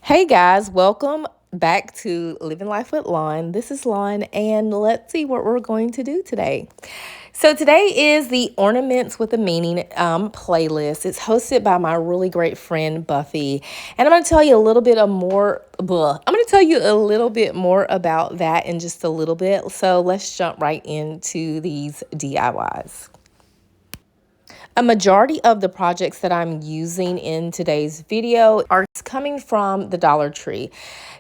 Hey guys, welcome back to Living Life with Lon. This is Lon, and let's see what we're going to do today. So today is the Ornaments with a Meaning playlist. It's hosted by my really great friend Buffy, and I'm going to tell you a little bit more. I'm going to tell you a little bit more about that in just a little bit. So let's jump right into these DIYs. A majority of the projects that I'm using in today's video are coming from the Dollar Tree.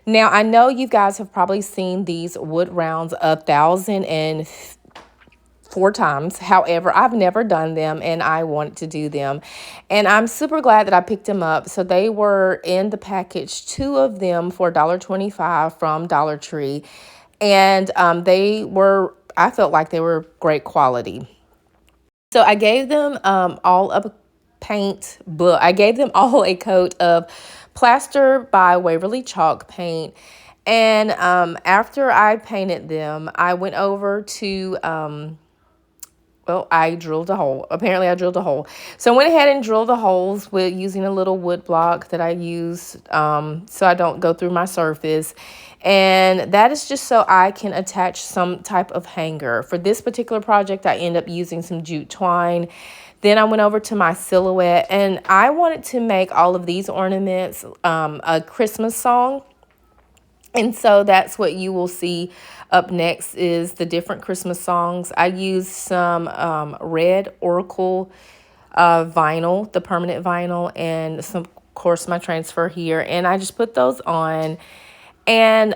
Now, I know you guys have probably seen these wood rounds 1,004 times. However, I've never done them and I wanted to do them. And I'm super glad that I picked them up. So they were in the package, two of them for $1.25 from Dollar Tree. And I felt like they were great quality. So I gave them all a paint, but I gave them all a coat of Plaster by Waverly chalk paint. And after I painted them, I went over to, I drilled a hole. Apparently I drilled a hole. So I went ahead and drilled the holes with using a little wood block that I used so I don't go through my surface. And that is just so I can attach some type of hanger. For this particular project, I end up using some jute twine. Then I went over to my silhouette, and I wanted to make all of these ornaments a Christmas song. And so that's what you will see up next is the different Christmas songs. I used some red Oracle vinyl, the permanent vinyl, and some, of course, my transfer here. And I just put those on and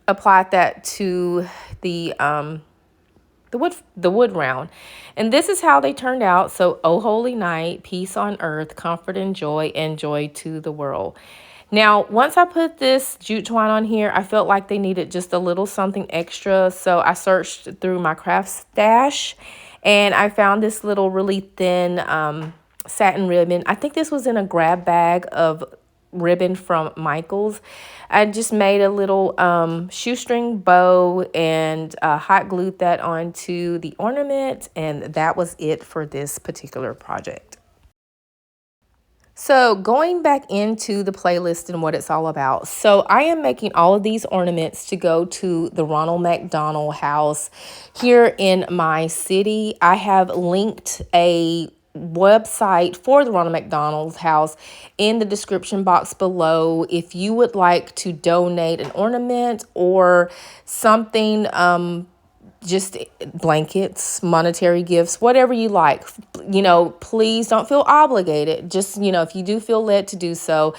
applied that to the wood round. And this is how they turned out. So, oh holy night, peace on earth, comfort and joy to the world. Now, once I put this jute twine on here, I felt like they needed just a little something extra. So I searched through my craft stash and I found this little really thin satin ribbon. I think this was in a grab bag of ribbon from Michael's. I just made a little shoestring bow and hot glued that onto the ornament, and that was it for this particular project. So going back into the playlist and what it's all about. So I am making all of these ornaments to go to the Ronald McDonald house here in my city. I have linked a website for the Ronald McDonald's house in the description box below. If you would like to donate an ornament or something, just blankets, monetary gifts, whatever you like, please don't feel obligated. Just, if you do feel led to do so,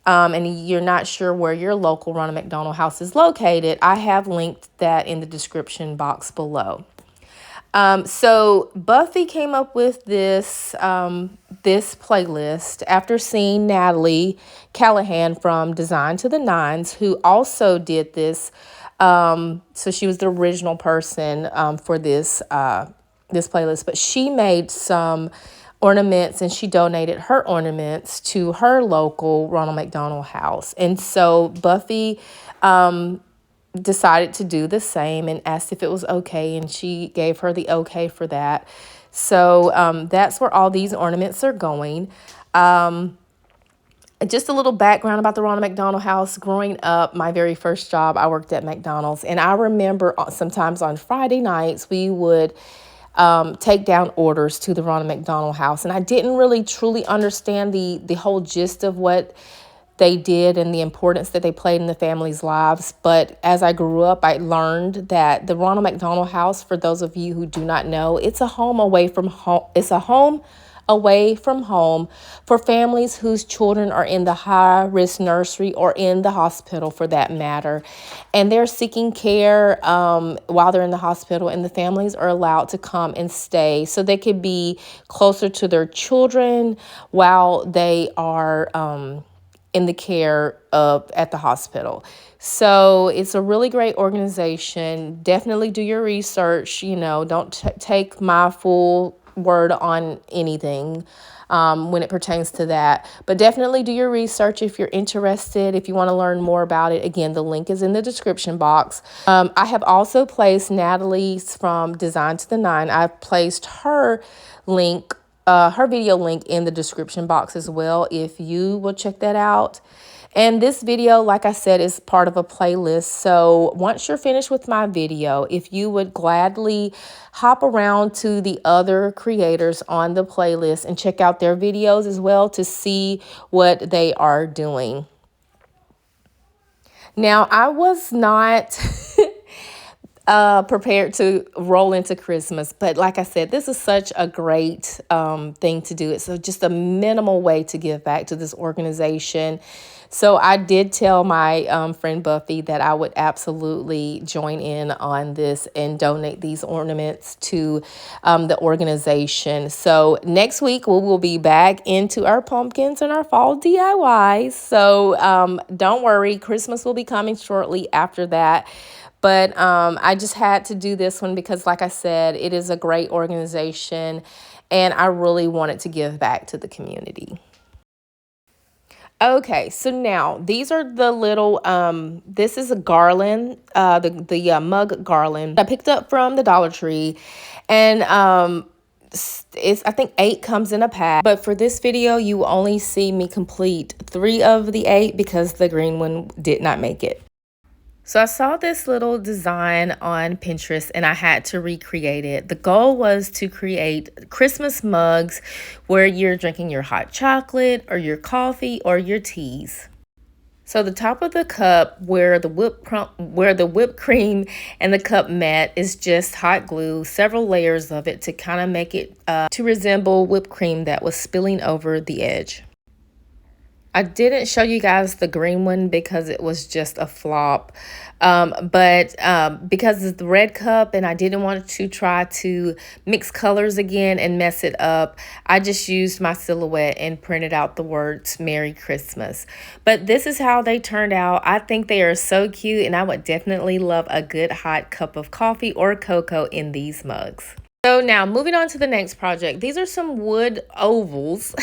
and you're not sure where your local Ronald McDonald house is located, I have linked that in the description box below. So Buffy came up with this playlist after seeing Natalie Callahan from Design to the Nines, who also did this. So she was the original person for this playlist, but she made some ornaments and she donated her ornaments to her local Ronald McDonald house. And so Buffy decided to do the same and asked if it was okay, and she gave her the okay for that. So that's where all these ornaments are going. Just a little background about the Ronald McDonald house. Growing up, my very first job, I worked at McDonald's, and I remember sometimes on Friday nights we would take down orders to the Ronald McDonald house, and I didn't really truly understand the whole gist of what they did and the importance that they played in the family's lives. But as I grew up, I learned that the Ronald McDonald house, for those of you who do not know, it's a home away from home. It's a home away from home for families whose children are in the high-risk nursery or in the hospital, for that matter. And they're seeking care while they're in the hospital, and the families are allowed to come and stay so they could be closer to their children while they are in the care of at the hospital. So it's a really great organization. Definitely do your research. Don't take my full word on anything when it pertains to that. But definitely do your research if you're interested, if you want to learn more about it. Again, the link is in the description box. I have also placed Natalie's from Design to the Nine. I've placed her link her video link in the description box as well if you will check that out. And this video, like I said, is part of a playlist. So once you're finished with my video, if you would gladly hop around to the other creators on the playlist and check out their videos as well to see what they are doing. Now, I was not prepared to roll into Christmas, but like I said, this is such a great thing to do. It's just a minimal way to give back to this organization. So I did tell my friend Buffy that I would absolutely join in on this and donate these ornaments to the organization. So next week we will be back into our pumpkins and our fall DIYs. So don't worry, Christmas will be coming shortly after that. But I just had to do this one because, like I said, it is a great organization and I really wanted to give back to the community. Okay, so now these are the little, this is a garland, the mug garland I picked up from the Dollar Tree. And it's, I think 8 comes in a pack. But for this video, you will only see me complete 3 of the 8 because the green one did not make it. So I saw this little design on Pinterest and I had to recreate it. The goal was to create Christmas mugs where you're drinking your hot chocolate or your coffee or your teas. So the top of the cup where the whipped cream and the cup met is just hot glue, several layers of it to kind of make it to resemble whipped cream that was spilling over the edge. I didn't show you guys the green one because it was just a flop. But because it's the red cup and I didn't want to try to mix colors again and mess it up, I just used my silhouette and printed out the words Merry Christmas. But this is how they turned out. I think they are so cute and I would definitely love a good hot cup of coffee or cocoa in these mugs. So now moving on to the next project, these are some wood ovals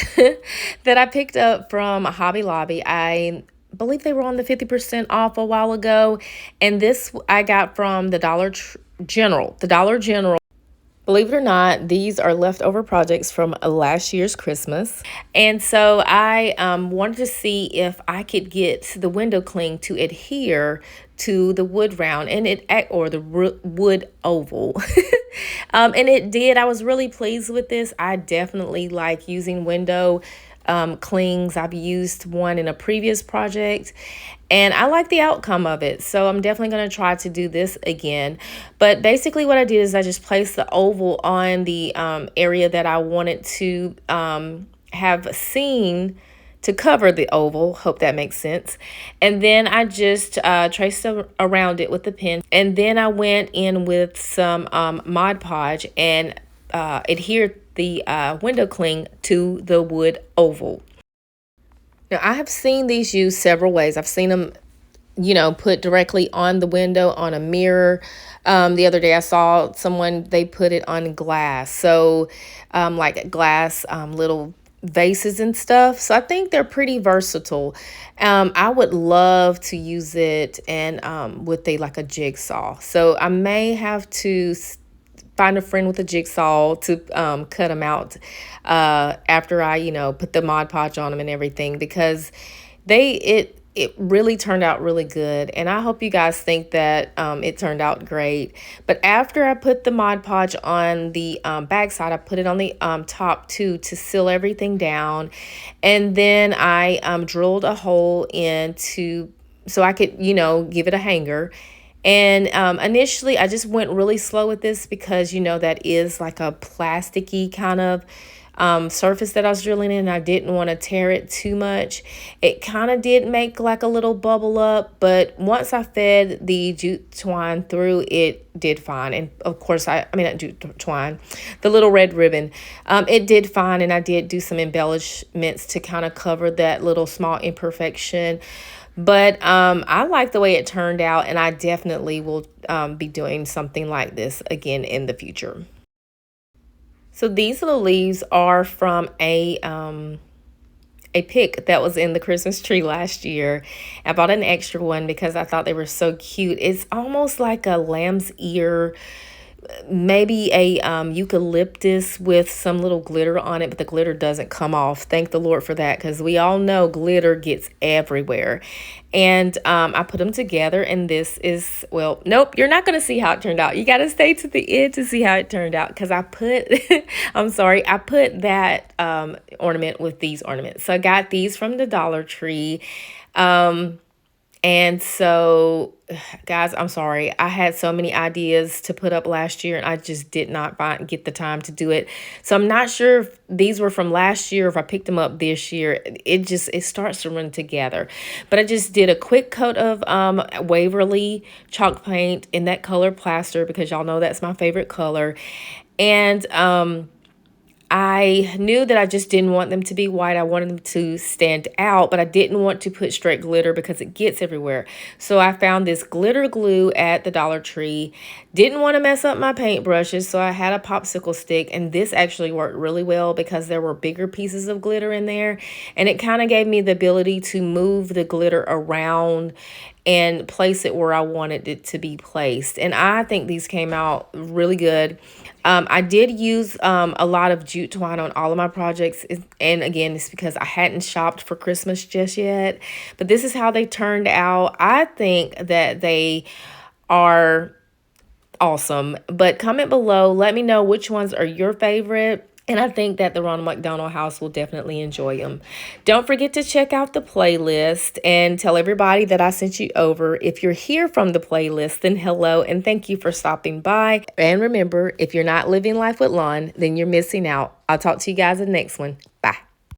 that I picked up from Hobby Lobby. I believe they were on the 50% off a while ago. And this I got from the Dollar General. Believe it or not, these are leftover projects from last year's Christmas. And so I wanted to see if I could get the window cling to adhere to the wood round and the wood oval. And it did. I was really pleased with this. I definitely like using window clings. I've used one in a previous project and I like the outcome of it. So I'm definitely going to try to do this again. But basically what I did is I just placed the oval on the area that I wanted to have seen to cover the oval. Hope that makes sense. And then I just traced around it with the pen. And then I went in with some Mod Podge and adhered the window cling to the wood oval. Now I have seen these used several ways. I've seen them, you know, put directly on the window on a mirror. The other day I saw someone, they put it on glass. So like glass little vases and stuff. So I think they're pretty versatile. I would love to use it and with like a jigsaw. So I may have to find a friend with a jigsaw to cut them out after I, you know, put the Mod Podge on them and everything, because it really turned out really good. And I hope you guys think that it turned out great. But after I put the Mod Podge on the back side, I put it on the top too to seal everything down. And then I drilled a hole so I could, you know, give it a hanger. And initially, I just went really slow with this because, you know, that is like a plasticky kind of surface that I was drilling in. I didn't want to tear it too much. It kind of did make like a little bubble up, but once I fed the jute twine through, it did fine. And of course, not jute twine, the little red ribbon, it did fine. And I did do some embellishments to kind of cover that little small imperfection. But I like the way it turned out, and I definitely will be doing something like this again in the future. So these little leaves are from a pick that was in the Christmas tree last year. I bought an extra one because I thought they were so cute. It's almost like a lamb's ear maybe a eucalyptus with some little glitter on it, but the glitter doesn't come off. Thank the Lord for that, because we all know glitter gets everywhere. And I put them together, and this is, well, nope, you're not going to see how it turned out. You got to stay to the end to see how it turned out, because I put, I'm sorry, I put that ornament with these ornaments. So I got these from the Dollar Tree. And so, guys, I'm sorry. I had so many ideas to put up last year, and I just did not get the time to do it. So I'm not sure if these were from last year, or if I picked them up this year. It starts to run together. But I just did a quick coat of Waverly chalk paint in that color plaster, because y'all know that's my favorite color. And I knew that I just didn't want them to be white. I wanted them to stand out, but I didn't want to put straight glitter because it gets everywhere. So I found this glitter glue at the Dollar Tree. Didn't want to mess up my paintbrushes, so I had a popsicle stick, and this actually worked really well because there were bigger pieces of glitter in there, and it kind of gave me the ability to move the glitter around and place it where I wanted it to be placed. And I think these came out really good. I did use a lot of jute twine on all of my projects. And again, it's because I hadn't shopped for Christmas just yet. But this is how they turned out. I think that they are awesome. But comment below. Let me know which ones are your favorite. And I think that the Ronald McDonald house will definitely enjoy them. Don't forget to check out the playlist and tell everybody that I sent you over. If you're here from the playlist, then hello and thank you for stopping by. And remember, if you're not living life with Lon, then you're missing out. I'll talk to you guys in the next one. Bye.